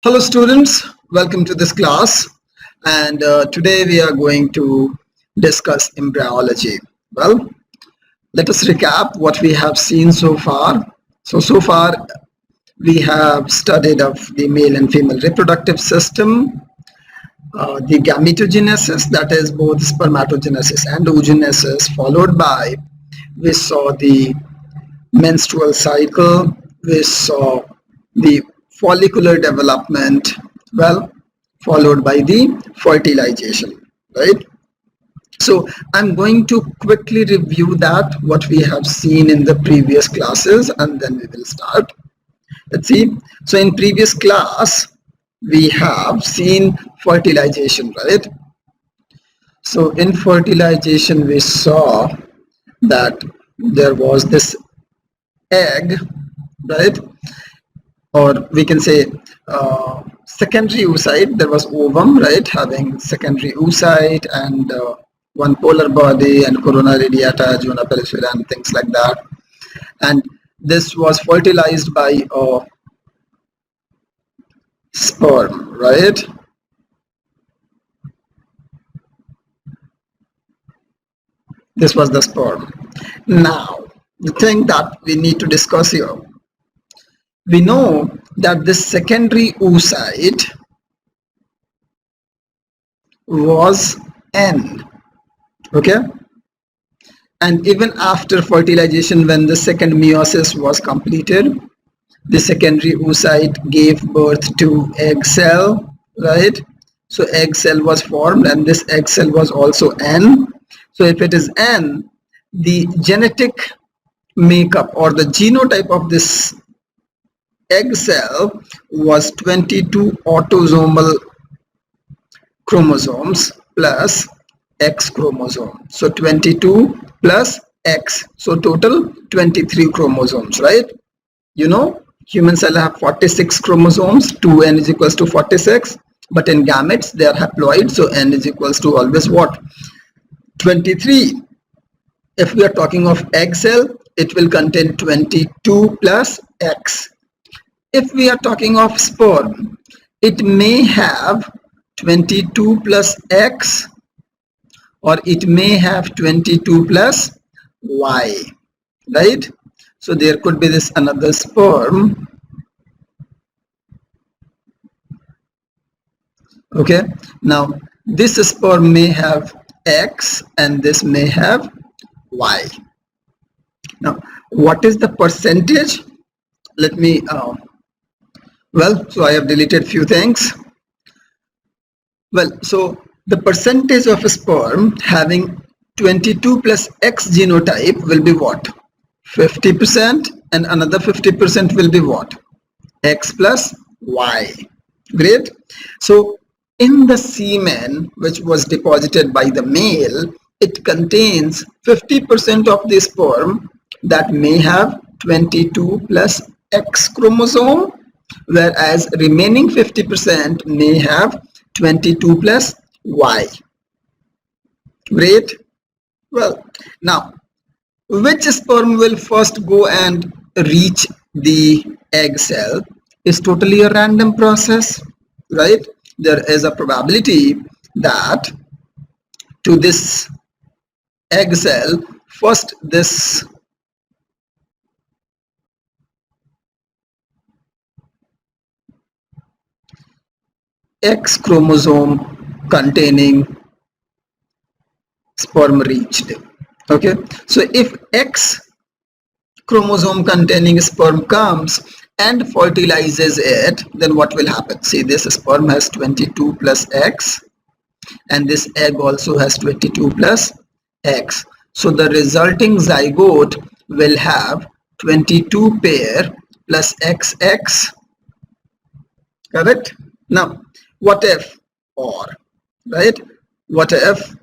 Hello students, welcome to this class, and today we are going to discuss embryology. Well, let us recap what we have seen so far. So far we have studied of the male and female reproductive system, the gametogenesis, that is both spermatogenesis and oogenesis, followed by we saw the menstrual cycle, we saw the follicular development, well, followed by the fertilization, right? So I'm going to quickly review that what we have seen in the previous classes, and then we will start. Let's see. So in previous class we have seen fertilization, right? So in fertilization we saw that there was this egg, right? Or we can say secondary oocyte. There was ovum, right, having secondary oocyte and one polar body and corona radiata, zona peripheral, and things like that. And this was fertilized by a sperm, right? This was the sperm. Now, the thing that we need to discuss here, we know that this secondary oocyte was N, okay? And even after fertilization, when the second meiosis was completed, the secondary oocyte gave birth to egg cell, right? So egg cell was formed, and this egg cell was also N. So if it is N, the genetic makeup or the genotype of this egg cell was 22 autosomal chromosomes plus X chromosome. So 22 plus X, so total 23 chromosomes, right? You know, human cell have 46 chromosomes, 2n is equals to 46, but in gametes they are haploid, so n is equals to always what? 23. If we are talking of egg cell, it will contain 22 plus X. If we are talking of sperm, it may have 22 plus X, or it may have 22 plus Y, right? So there could be this another sperm, okay? Now this sperm may have X and this may have Y. Now what is the percentage? Let me well, so I have deleted few things. Well, so the percentage of a sperm having 22 plus X genotype will be what? 50%, and another 50% will be what? X plus Y. Great. So in the semen which was deposited by the male, it contains 50% of the sperm that may have 22 plus X chromosome, whereas remaining 50% may have 22 plus Y. Great. Well, now which sperm will first go and reach the egg cell is totally a random process, right? There is a probability that to this egg cell, first this X chromosome containing sperm reached. Okay, so if X chromosome containing sperm comes and fertilizes it, then what will happen? See, this sperm has 22 plus X and this egg also has 22 plus X. So the resulting zygote will have 22 pair plus XX, correct? Now what if, or, right, what if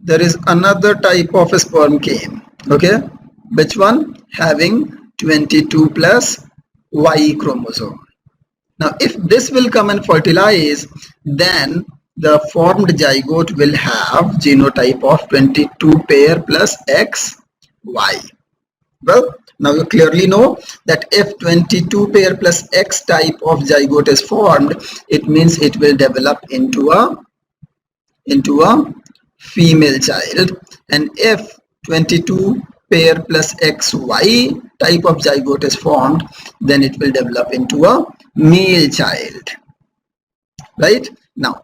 there is another type of sperm came, okay? Which one? Having 22 plus Y chromosome. Now if this will come and fertilize, then the formed zygote will have genotype of 22 pair plus X, Y. Well, Now you clearly know that if 22 pair plus X type of zygote is formed, it means it will develop into a female child, and if 22 pair plus XY type of zygote is formed, then it will develop into a male child. Right? Now,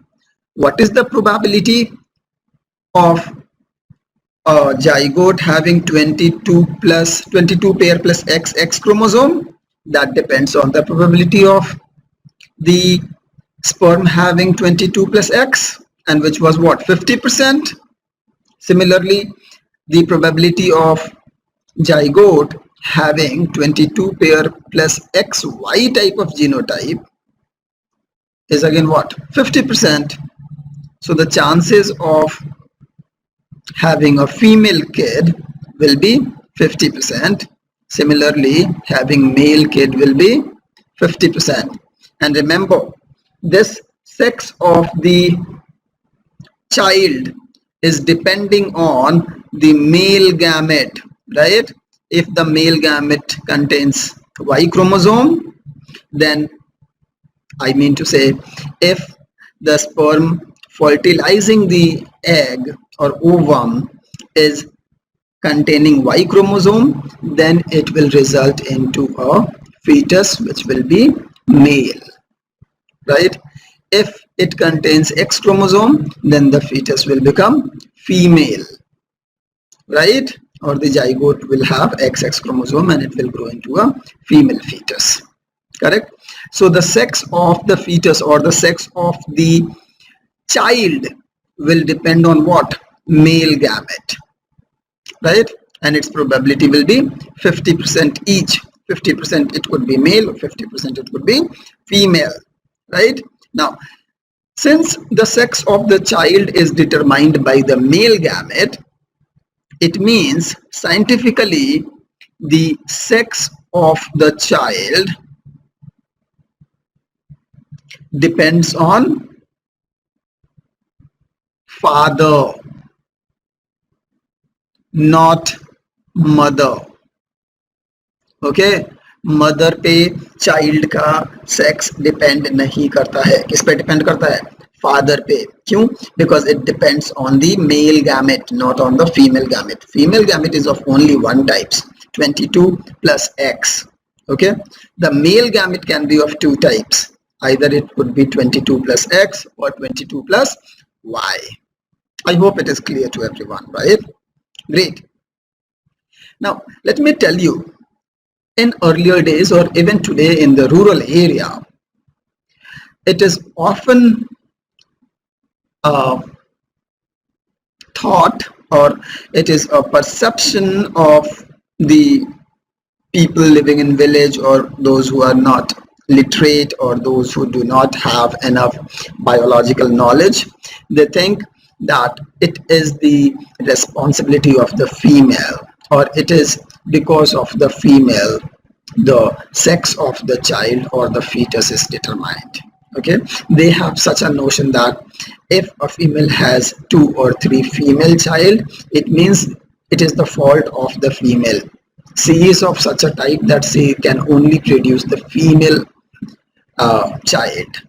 what is the probability of a zygote having 22 pair plus XX chromosome? That depends on the probability of the sperm having 22 plus X, and which was what, 50%. Similarly, the probability of zygote having 22 pair plus XY type of genotype is again what, 50%. So the chances of having a female kid will be 50%. Similarly, having male kid will be 50%. And remember, this sex of the child is depending on the male gamete, right? If the male gamete contains Y chromosome, then I mean to say, if the sperm fertilizing the egg or ovum is containing Y chromosome, then it will result into a fetus which will be male, right? If it contains X chromosome, then the fetus will become female, right? Or the zygote will have XX chromosome and it will grow into a female fetus, correct? So the sex of the fetus or the sex of the child will depend on what? Male gamete, right? And its probability will be 50% each. 50% it could be male, 50% it could be female, right? Now, since the sex of the child is determined by the male gamete, it means scientifically the sex of the child depends on father, not mother. Okay, mother पे child का sex depend नहीं करता है. किस पे depend करता है? Father पे. क्यों? Because it depends on the male gamete, not on the female gamete. Female gamete is of only one types, 22 plus X. Okay, the male gamete can be of two types. Either it could be 22 plus X or 22 plus Y. I hope it is clear to everyone, right? Great. Now let me tell you, in earlier days or even today in the rural area, it is often thought, or it is a perception of the people living in village or those who are not literate or those who do not have enough biological knowledge. They think that it is the responsibility of the female, or it is because of the female the sex of the child or the fetus is determined. Okay, they have such a notion that if a female has 2 or 3 female child, it means it is the fault of the female. She is of such a type that she can only produce the female child.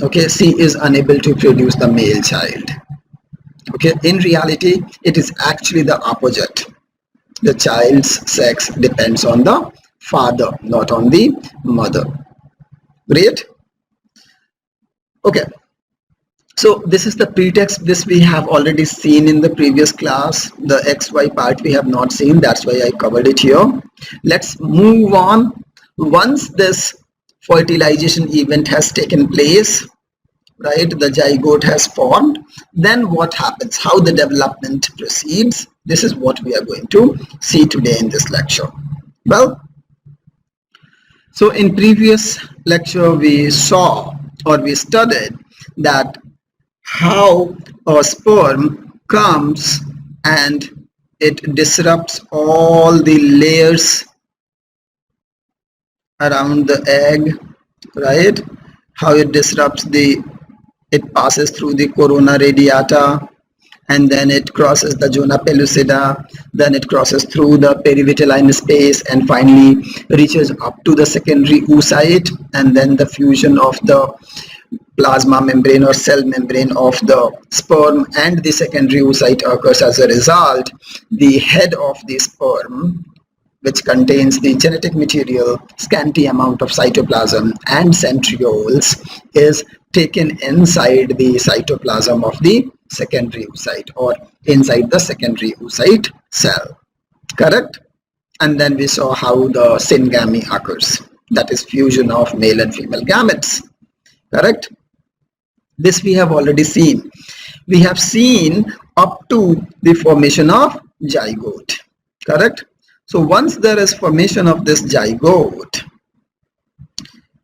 Okay, she is unable to produce the male child. Okay, in reality it is actually the opposite. The child's sex depends on the father, not on the mother. Great. Okay, so this is the pretext. This we have already seen in the previous class. The XY part we have not seen, that's why I covered it here. Let's move on. Once this fertilization event has taken place, right, the zygote has formed, then what happens, how the development proceeds, this is what we are going to see today in this lecture. Well, so in previous lecture we saw or we studied that how a sperm comes and it disrupts all the layers around the egg, right? How it disrupts it passes through the corona radiata, and then it crosses the zona pellucida, then it crosses through the perivitelline space and finally reaches up to the secondary oocyte, and then the fusion of the plasma membrane or cell membrane of the sperm and the secondary oocyte occurs. As a result, the head of the sperm, which contains the genetic material, scanty amount of cytoplasm and centrioles, is taken inside the cytoplasm of the secondary oocyte or inside the secondary oocyte cell. Correct? And then we saw how the syngamy occurs, that is fusion of male and female gametes. Correct? This we have already seen. We have seen up to the formation of zygote. Correct? So once there is formation of this zygote,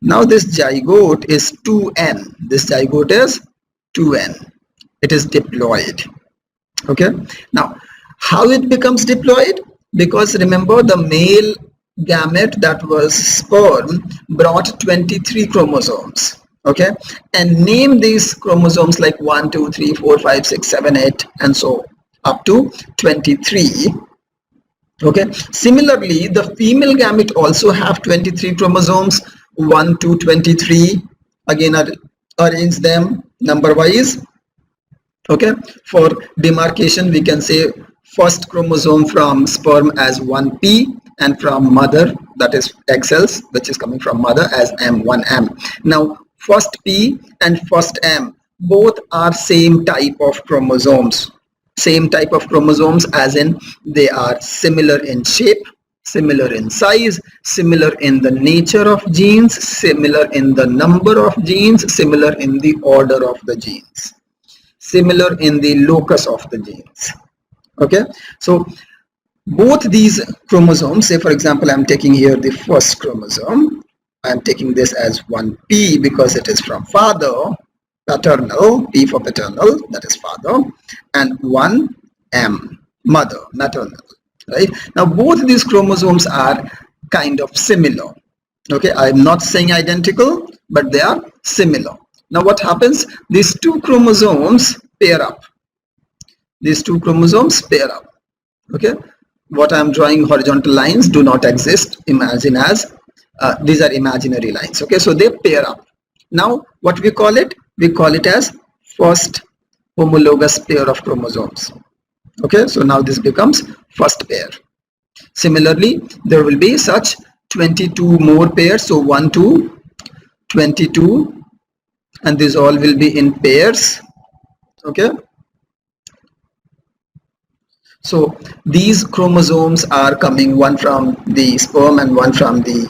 now this zygote is 2n. This zygote is 2n. It is diploid. Okay. Now, how it becomes diploid? Because remember, the male gamete, that was sperm, brought 23 chromosomes. Okay. And name these chromosomes like 1, 2, 3, 4, 5, 6, 7, 8, and so up to 23. Okay. Similarly, the female gamete also have 23 chromosomes, 1 to 23. Again, arrange them number wise. Okay. For demarcation, we can say first chromosome from sperm as 1p and from mother, that is egg cells, which is coming from mother, as M1M. Now, first P and first M, both are same type of chromosomes. Same type of chromosomes as in they are similar in shape, similar in size, similar in the nature of genes, similar in the number of genes, similar in the order of the genes, similar in the locus of the genes. Okay, so both these chromosomes, say for example, I'm taking here the first chromosome, I'm taking this as 1p because it is from father, paternal, P for paternal, that is father, and 1m, mother, maternal, right? Now both these chromosomes are kind of similar. Okay, I'm not saying identical, but they are similar. Now what happens? These two chromosomes pair up. These two chromosomes pair up. Okay, what I'm drawing horizontal lines do not exist. Imagine as these are imaginary lines. Okay, so they pair up. Now what we call it? We call it as first homologous pair of chromosomes. Okay, so now this becomes first pair. Similarly, there will be such 22 more pairs. So 1, 2, 22, and these all will be in pairs. Okay. So these chromosomes are coming, one from the sperm and one from the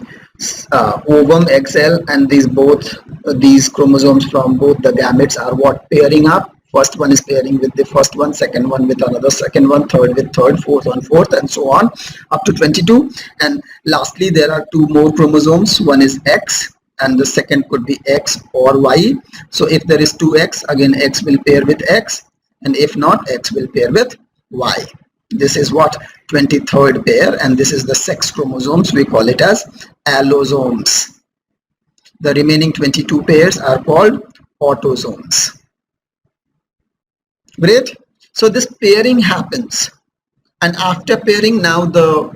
ovum, egg cell, and these chromosomes from both the gametes are what? Pairing up. First one is pairing with the first one, second one with another second one, third with third, fourth on fourth, and so on up to 22. And lastly, there are two more chromosomes. One is X and the second could be X or Y. So if there is 2X, again X will pair with X, and if not, X will pair with Y. This is what? 23rd pair, and this is the sex chromosomes. We call it as allosomes. The remaining 22 pairs are called autosomes. Great. So this pairing happens, and after pairing, now the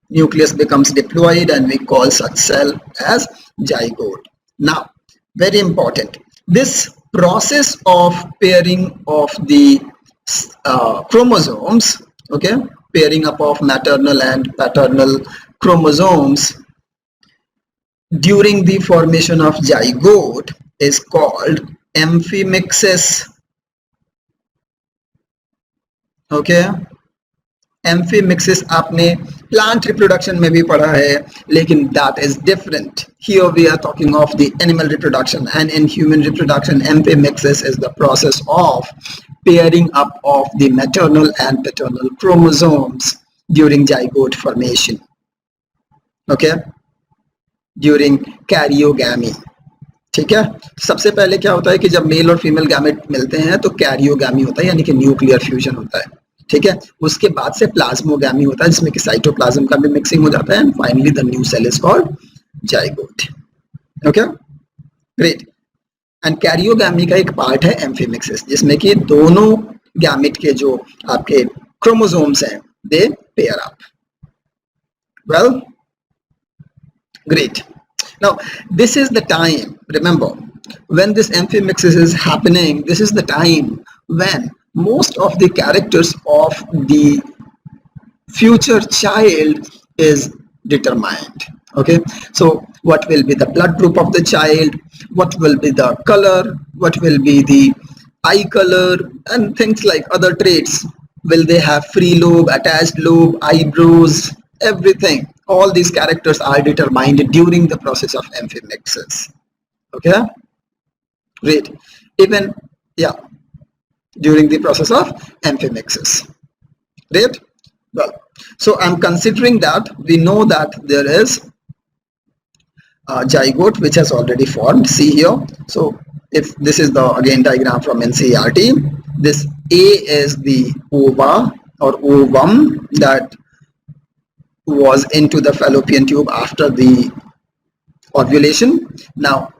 nucleus becomes diploid, and we call such cell as zygote. Now, very important, this process of pairing of the chromosomes, okay, pairing up of maternal and paternal chromosomes during the formation of zygote is called amphimixis. Okay, amphimixis आपने plant reproduction में भी पढ़ा है, लेकिन that is different. Here we are talking of the animal reproduction, and in human reproduction, amphimixis is the process of pairing up of the maternal and paternal chromosomes during zygote formation. Okay, during karyogamy. ठीक है, सबसे पहले क्या होता है कि जब mail और फीमेल गैमेट मिलते हैं तो कैरियोगैमी होता है, यानी कि न्यूक्लियर फ्यूजन होता है. ठीक है, उसके बाद से प्लाज्मोगैमी होता है, जिसमें कि साइटोप्लाज्म का भी मिक्सिंग हो जाता है, and finally the new cell is called zygote. Okay, great. And karyogamy का एक पार्ट है एम्फीमिक्सिस, जिसमें कि दोनों गैमेट के जो आपके क्रोमोसोम्स हैं, they pair up. Well, great. Now, this is the time, remember, when this amphimixis is happening, this is the time when most of the characters of the future child is determined. Okay, so what will be the blood group of the child, what will be the color, what will be the eye color, and things like other traits. Will they have free lobe, attached lobe, eyebrows, everything. All these characters are determined during the process of amphimixis. Okay, great. Even, yeah, during the process of amphimixis. Great. Well, so I'm considering that we know that there is a zygote which has already formed. See here. So if this is the again diagram from NCERT, this A is the ova or ovum that was into the fallopian tube after the ovulation. Now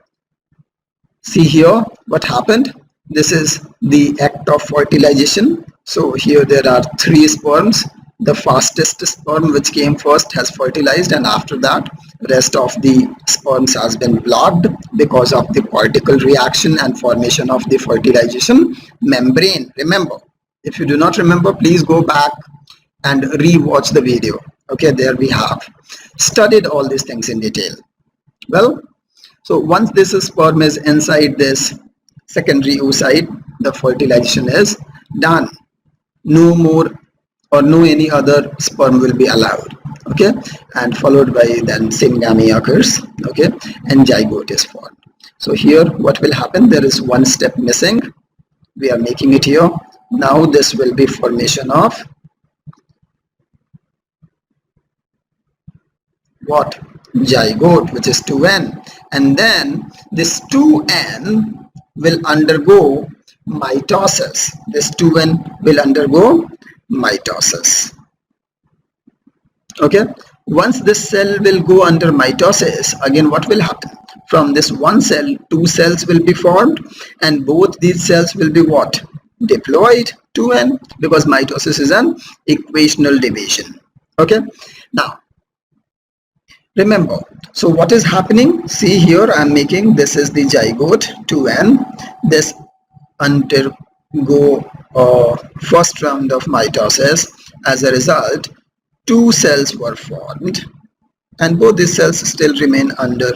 see here what happened. This is the act of fertilization. So here there are 3 sperms. The fastest sperm which came first has fertilized, and after that rest of the sperms has been blocked because of the particle reaction and formation of the fertilization membrane. Remember, if you do not remember, please go back and re-watch the video. Okay, there we have studied all these things in detail. Well, so once this sperm is inside this secondary oocyte, the fertilization is done. No more or no any other sperm will be allowed. Okay, and followed by then syngamy occurs. Okay, and zygote is formed. So here what will happen, there is one step missing. We are making it here. Now this will be formation of what? Zygote, which is 2n, and then this 2n will undergo mitosis. This 2n will undergo mitosis. Okay, once this cell will go under mitosis, again what will happen? From this one cell, 2 cells will be formed, and both these cells will be what? Diploid, 2n, because mitosis is an equational division. Okay, now remember, so what is happening? See here, I am making, this is the zygote 2n. This undergo first round of mitosis. As a result, 2 cells were formed, and both these cells still remain under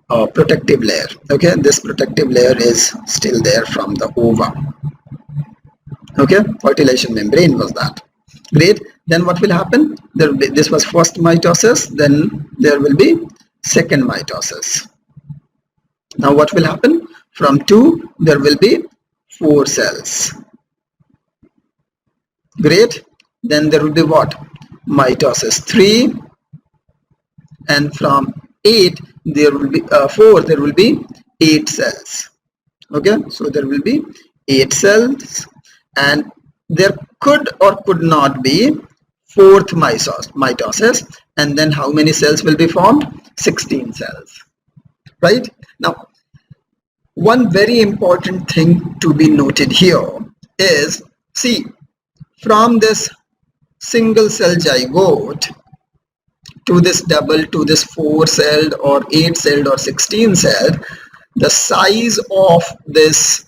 a protective layer. Okay, this protective layer is still there from the ova. Okay, fertilization membrane was that. Great. Then what will happen? There will be, this was first mitosis, then there will be second mitosis. Now what will happen? From 2 there will be 4 cells. Great. Then there will be what? Mitosis 3, and from 8 there will be 4, there will be 8 cells. Okay, so there will be 8 cells, and there could or could not be 4th mitosis, and then how many cells will be formed? 16 cells. Right. Now one very important thing to be noted here is, see, from this single cell zygote to this double, to this 4-celled or 8-celled or 16-celled, the size of this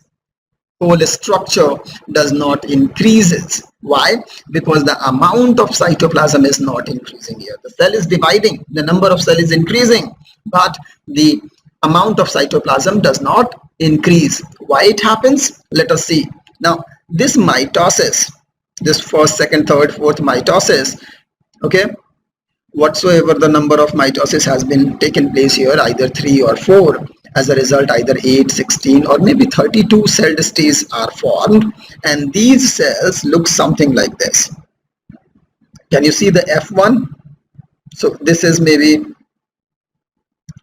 whole structure does not increases. Why? Because the amount of cytoplasm is not increasing here. The cell is dividing, the number of cell is increasing, but the amount of cytoplasm does not increase. Why it happens? Let us see. Now this mitosis, this first, second, third, fourth mitosis, okay, whatsoever the number of mitosis has been taken place here, either 3 or 4, as a result either 8, 16 or maybe 32 cell stages are formed, and these cells look something like this. Can you see the F1? So this is maybe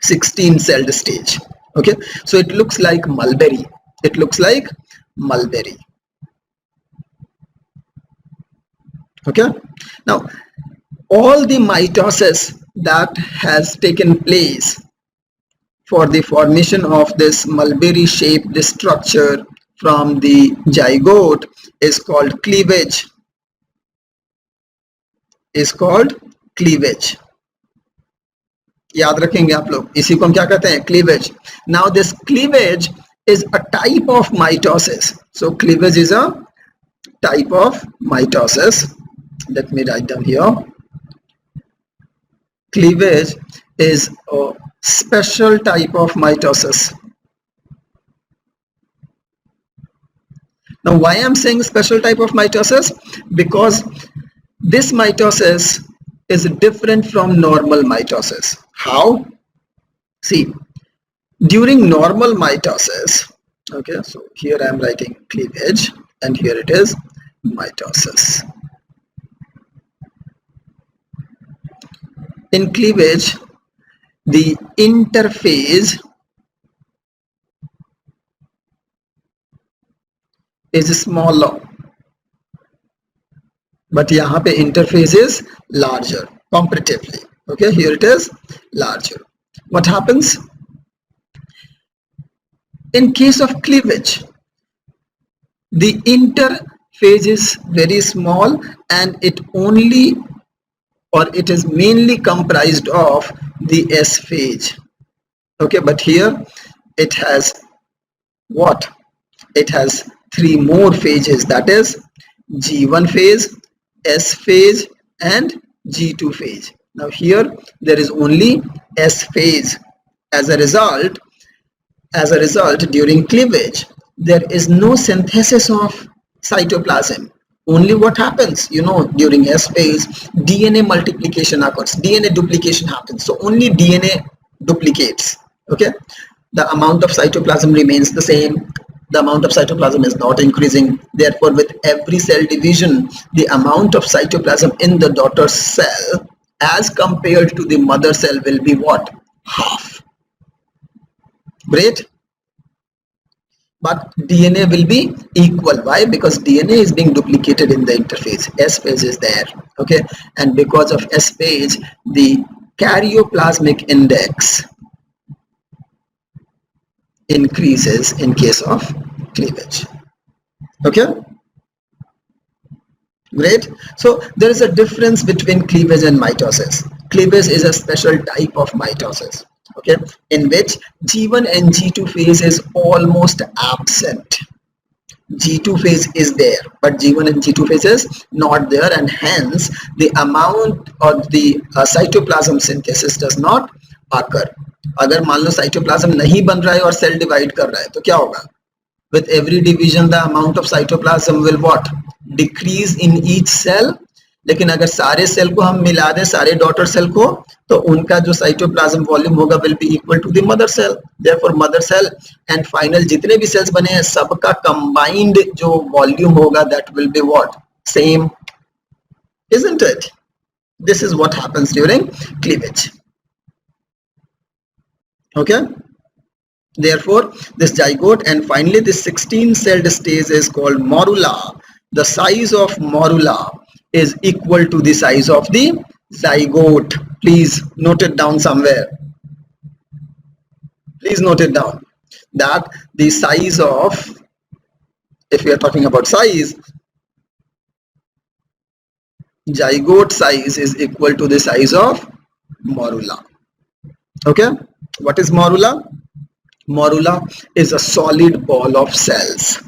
16 cell stage. Okay, so it looks like mulberry. It looks like mulberry. Okay, now all the mitosis that has taken place for the formation of this mulberry shaped structure from the zygote is called cleavage. याद रखेंगे आप लोग, इसी को हम क्या कहते हैं? Cleavage. Now this cleavage is a type of mitosis. So cleavage is a type of mitosis. Let me write down here. Cleavage is a special type of mitosis. Now why I'm saying special type of mitosis? Because this mitosis is different from normal mitosis. How? See, during normal mitosis, okay, so here I am writing cleavage and here it is mitosis. In cleavage, the interphase is smaller, but यहाँ पे interface is larger comparatively. Okay, here it is larger. What happens? In case of cleavage, the interphase is very small and it is mainly comprised of the S phase. Okay, but here it has what? It has 3 more phases, that is G1 phase, S phase and G2 phase. Now here there is only S phase. As a result, during cleavage there is no synthesis of cytoplasm. Only what happens, during S phase, DNA multiplication occurs, DNA duplication happens. So only DNA duplicates. Okay, the amount of cytoplasm remains the same. The amount of cytoplasm is not increasing. Therefore, with every cell division, the amount of cytoplasm in the daughter cell as compared to the mother cell will be what? Half. Great. But DNA will be equal. Why? Because DNA is being duplicated in the interphase. S phase is there. Okay. And because of S phase, the karyoplasmic index increases in case of cleavage. Okay, great. So there is a difference between cleavage and mitosis. Cleavage is a special type of mitosis, okay, in which G1 and G2 phase is almost absent. G2 phase is there, but G1 and G2 phase is not there, and hence the amount of the cytoplasm synthesis does not occur. अगर मान लो cytoplasm नहीं बन रहा है और cell divide कर रहा है तो क्या होगा? With every division the amount of cytoplasm will what? Decrease in each cell. लेकिन अगर सारे सेल को हम मिला दें, सारे डॉटर सेल को, तो उनका जो साइटोप्लाज्म वॉल्यूम होगा will be equal to the mother cell. Therefore mother cell and final जितने भी सेल्स बने हैं सबका combined जो वॉल्यूम होगा that will be what? Same, isn't it? This is what happens during cleavage. Okay, therefore this zygote and finally this 16-celled stage is called morula. The size of morula is equal to the size of the zygote. Please note it down somewhere. Please note it down that the size of, if we are talking about size, zygote size is equal to the size of morula. Okay, what is morula? Morula is a solid ball of cells.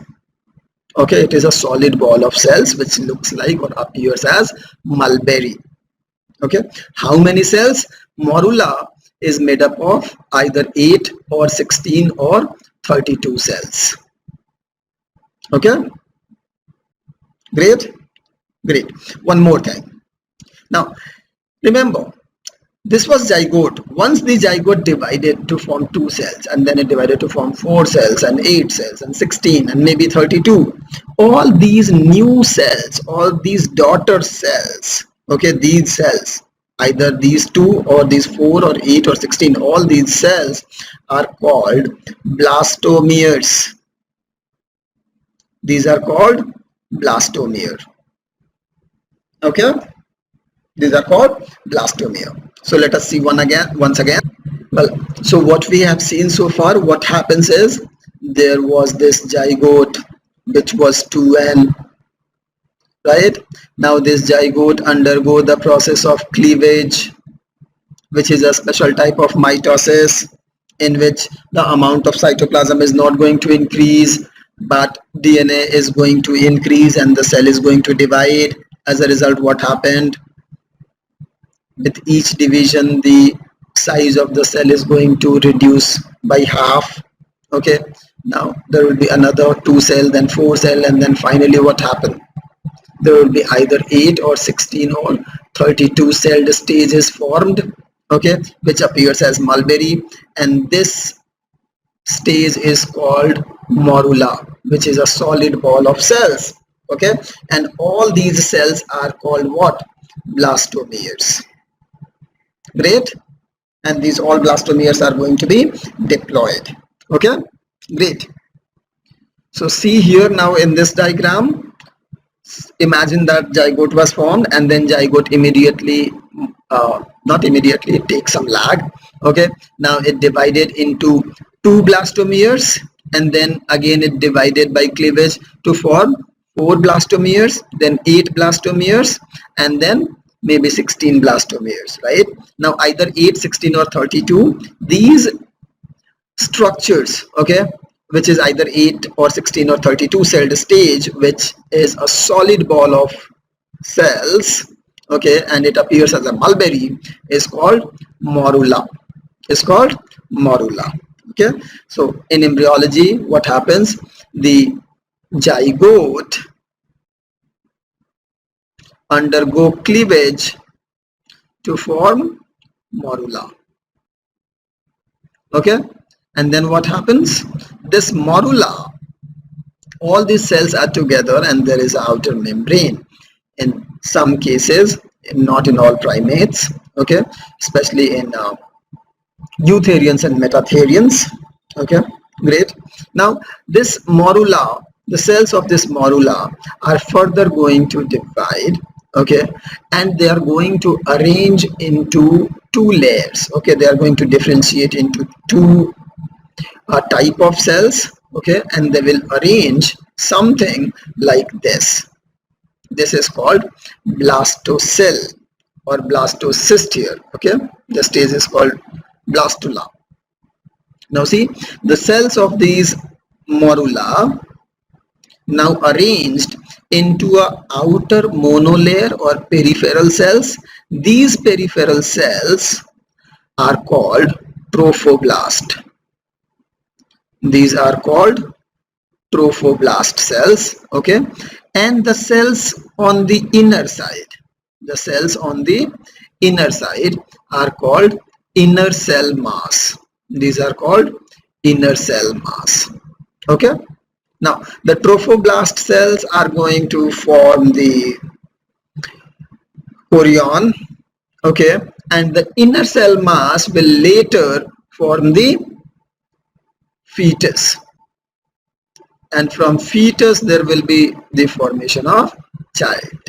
Okay, it is a solid ball of cells which looks like or appears as mulberry. Okay, how many cells? Morula is made up of either 8 or 16 or 32 cells. Okay, great. One more thing. Now remember, this was zygote. Once the zygote divided to form 2 cells, and then it divided to form 4 cells and 8 cells and 16 and maybe 32. All these new cells, all these daughter cells, okay, these cells, either these 2 or these 4 or 8 or 16, all these cells are called blastomeres. These are called blastomere. Okay, these are called blastomere. So let us see once again. Well, so what we have seen so far, what happens is there was this zygote, which was 2n, right? Now this zygote undergo the process of cleavage, which is a special type of mitosis in which the amount of cytoplasm is not going to increase, but DNA is going to increase and the cell is going to divide. As a result, what happened? With each division, the size of the cell is going to reduce by half. Okay, now there will be another 2 cell, then 4 cell, and then finally what happened? There will be either 8 or 16 or 32 celled stages formed, okay, which appears as mulberry, and this stage is called morula, which is a solid ball of cells, okay, and all these cells are called what? Blastomeres. Great. And these all blastomeres are going to be diploid. Okay, great. So see here now in this diagram, imagine that zygote was formed and then zygote immediately, not immediately, it takes some lag. Okay, now it divided into 2 blastomeres and then again it divided by cleavage to form 4 blastomeres, then 8 blastomeres, and then maybe 16 blastomeres, right? Now either 8, 16 or 32, these structures, okay, which is either 8 or 16 or 32 celled stage, which is a solid ball of cells, okay, and it appears as a mulberry, is called morula. Is called morula. Okay, so in embryology, what happens? The zygote undergo cleavage to form morula. Okay, and then what happens? This morula, all these cells are together and there is an outer membrane. In some cases, not in all primates, okay, especially in eutherians and metatherians. Okay, great. Now this morula, the cells of this morula are further going to divide, okay, and they are going to arrange into 2 layers. Okay, they are going to differentiate into 2 type of cells, okay, and they will arrange something like this. This is called blastocell or blastocyst here. Okay, the stage is called blastula. Now see, the cells of these morula now arranged into a outer monolayer or peripheral cells. These peripheral cells are called trophoblast. These are called trophoblast cells, okay, and the cells on the inner side, the cells on the inner side are called inner cell mass. These are called inner cell mass. Okay, now the trophoblast cells are going to form the chorion, okay, and the inner cell mass will later form the fetus, and from fetus there will be the formation of child.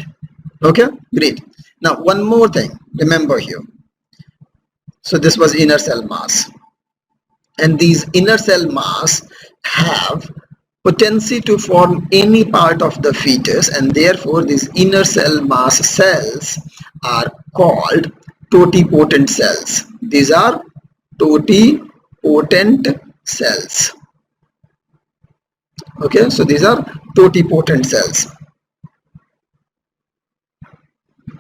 Okay, great. Now one more thing, remember here. So this was inner cell mass, and these inner cell mass have potency to form any part of the fetus, and therefore these inner cell mass cells are called totipotent cells. These are totipotent cells. Okay, so these are totipotent cells.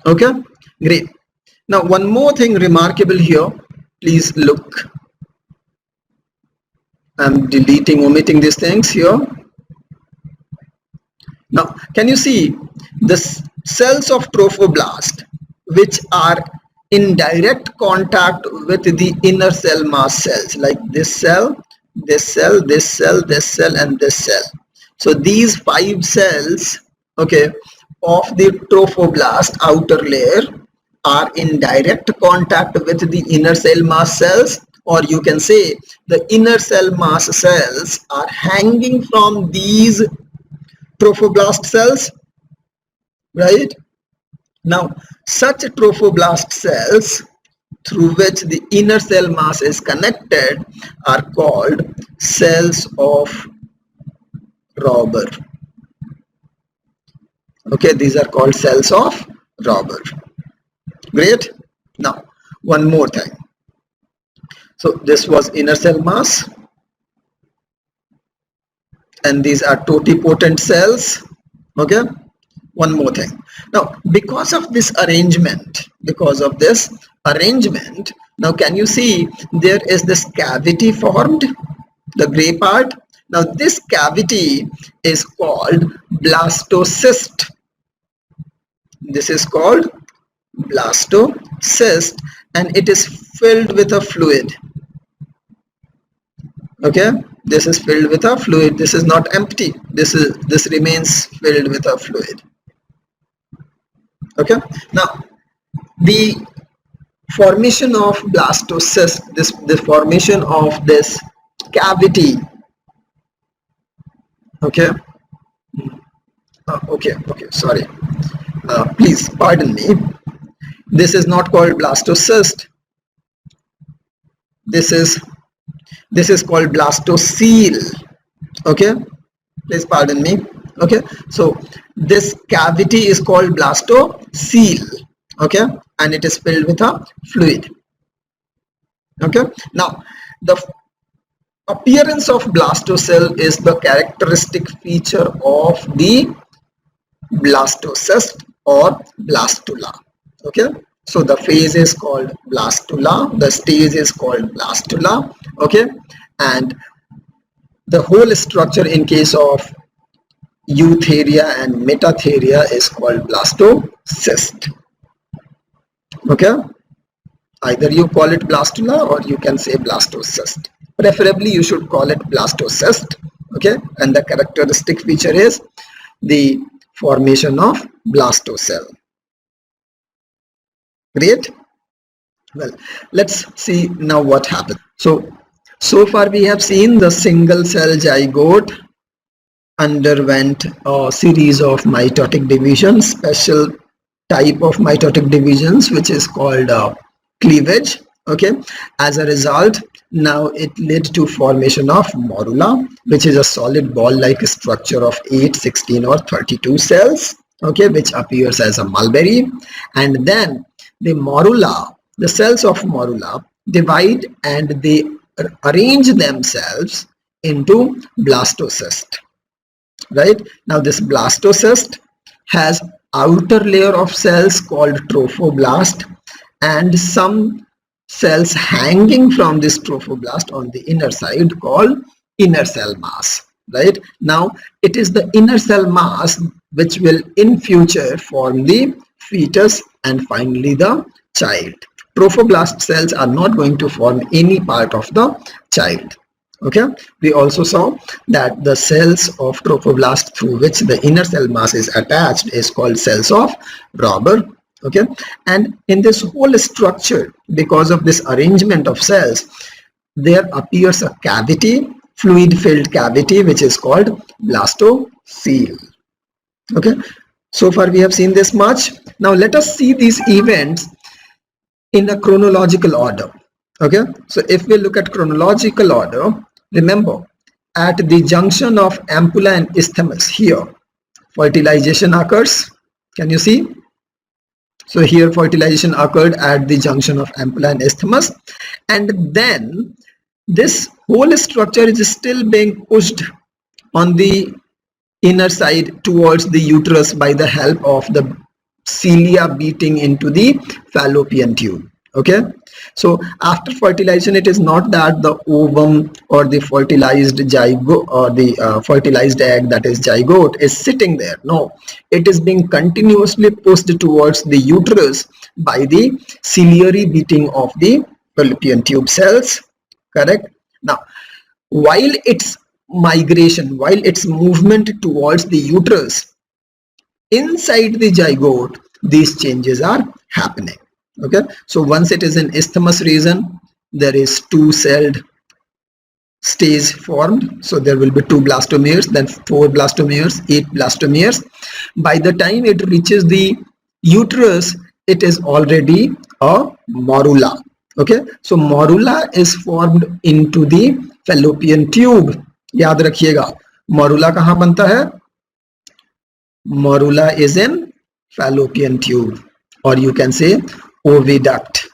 Okay, great. Now one more thing remarkable here, please look. I'm omitting these things here. Now can you see the cells of trophoblast which are in direct contact with the inner cell mass cells, like this cell, this cell, this cell, this cell, and this cell. So these 5 cells, okay, of the trophoblast outer layer are in direct contact with the inner cell mass cells, or you can say the inner cell mass cells are hanging from these trophoblast cells, right? Now such trophoblast cells through which the inner cell mass is connected are called cells of Robber. Okay, these are called cells of Robber. Great. Now, one more thing. So this was inner cell mass, and these are totipotent cells. Okay, one more thing. Now, because of this arrangement, now can you see there is this cavity formed, the gray part? Now this cavity is called blastocyst. This is called blastocyst, and it is filled with a fluid. Okay, this is filled with a fluid. This is not empty. This remains filled with a fluid. Okay, now the formation of blastocyst, the formation of this cavity. Okay, okay, sorry, please pardon me. This is not called blastocyst. This is called blastocele. Okay, please pardon me. Okay, so this cavity is called blastocele. Okay, and it is filled with a fluid. Okay, now the appearance of blastocele is the characteristic feature of the blastocyst or blastula. Okay, so the phase is called blastula, the stage is called blastula. Okay, and the whole structure in case of eutheria and metatheria is called blastocyst. Okay, either you call it blastula or you can say blastocyst. Preferably you should call it blastocyst. Okay, and the characteristic feature is the formation of blastocele. Great. Well, let's see now what happens. So far we have seen the single cell zygote underwent a series of mitotic divisions, special type of mitotic divisions, which is called cleavage. Okay, as a result, now it led to formation of morula, which is a solid ball-like structure of 8, 16 or 32 cells. Okay, which appears as a mulberry, and then the morula, the cells of morula divide and they arrange themselves into blastocyst. Right, now this blastocyst has outer layer of cells called trophoblast and some cells hanging from this trophoblast on the inner side called inner cell mass. Right, now it is the inner cell mass which will in future form the fetus and finally the child. Trophoblast cells are not going to form any part of the child. Okay, we also saw that the cells of trophoblast through which the inner cell mass is attached is called cells of Robber. Okay, and in this whole structure, because of this arrangement of cells, there appears a cavity, fluid filled cavity, which is called blastocele. Okay, so far we have seen this much. Now let us see these events in a chronological order. Okay, so if we look at chronological order, remember at the junction of ampulla and isthmus, here fertilization occurs. Can you see? So here fertilization occurred at the junction of ampulla and isthmus, and then this whole structure is still being pushed on the inner side towards the uterus by the help of the cilia beating into the fallopian tube. Okay, so after fertilization, it is not that the ovum or the fertilized zygote or the fertilized egg, that is zygote, is sitting there. No, it is being continuously pushed towards the uterus by the ciliary beating of the fallopian tube cells. Correct. Now, while its migration, while its movement towards the uterus, inside the zygote, these changes are happening. Okay, so once it is in isthmus region, there is two-celled stage formed. So there will be 2 blastomeres, then 4 blastomeres, 8 blastomeres. By the time it reaches the uterus, it is already a morula. Okay, so morula is formed into the fallopian tube. याद रखिएगा morula कहाँ बनता है? Morula is in fallopian tube, or you can say oviduct.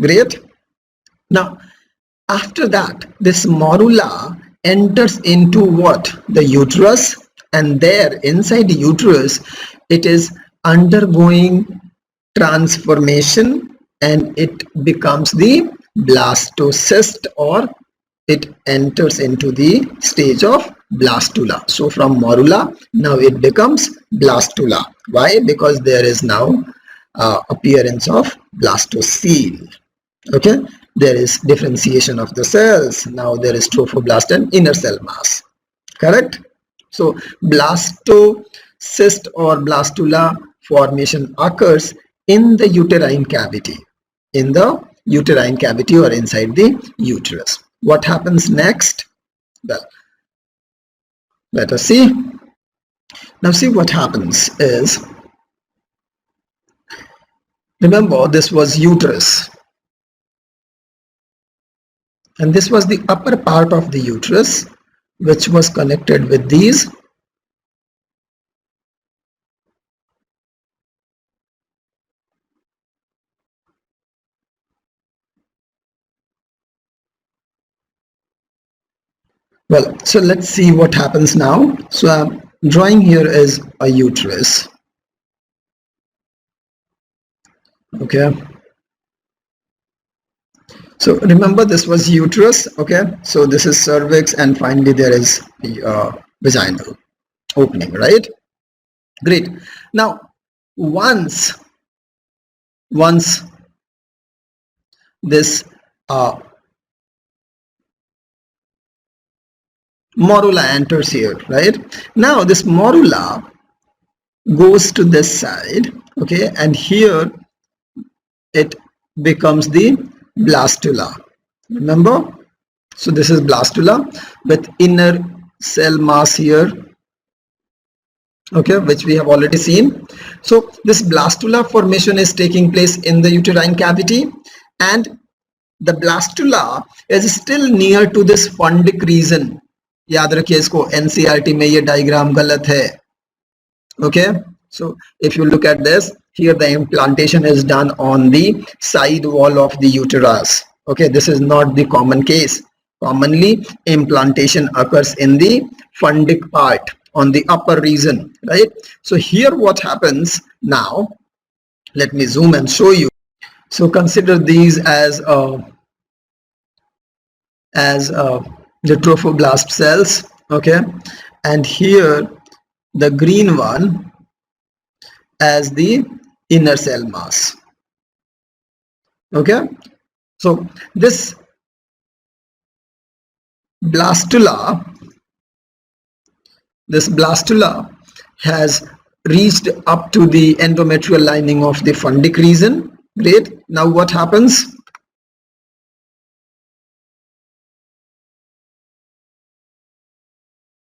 Great. Now, after that, this morula enters into what? The uterus, and there inside the uterus, it is undergoing transformation and it becomes the blastocyst, or it enters into the stage of blastula. So from morula, now it becomes blastula. Why? Because there is now appearance of blastocele. Okay, there is differentiation of the cells. Now there is trophoblast and inner cell mass. Correct? So blastocyst or blastula formation occurs in the uterine cavity. In the uterine cavity or inside the uterus. What happens next? Well, let us see. Now see what happens is, remember this was uterus. And this was the upper part of the uterus, which was connected with these well, so let's see what happens now. So I'm drawing here is a uterus. Okay. So remember this was uterus. Okay. So this is cervix, and finally there is the vaginal opening, right? Great. Now, once this morula enters here, right? Now this morula goes to this side, okay, and here it becomes the blastula. Remember? So this is blastula with inner cell mass here, okay, which we have already seen. So this blastula formation is taking place in the uterine cavity, and the blastula is still near to this fundic region. याद रखिए इसको, NCERT में ये diagram गलत है. Okay, so if you look at this, here the implantation is done on the side wall of the uterus. Okay, this is not the common case. Commonly implantation occurs in the fundic part, on the upper region, right? So here what happens now, let me zoom and show you. So consider these as the trophoblast cells, okay, and here the green one as the inner cell mass. Okay, so this blastula has reached up to the endometrial lining of the fundic region. Great. Now what happens?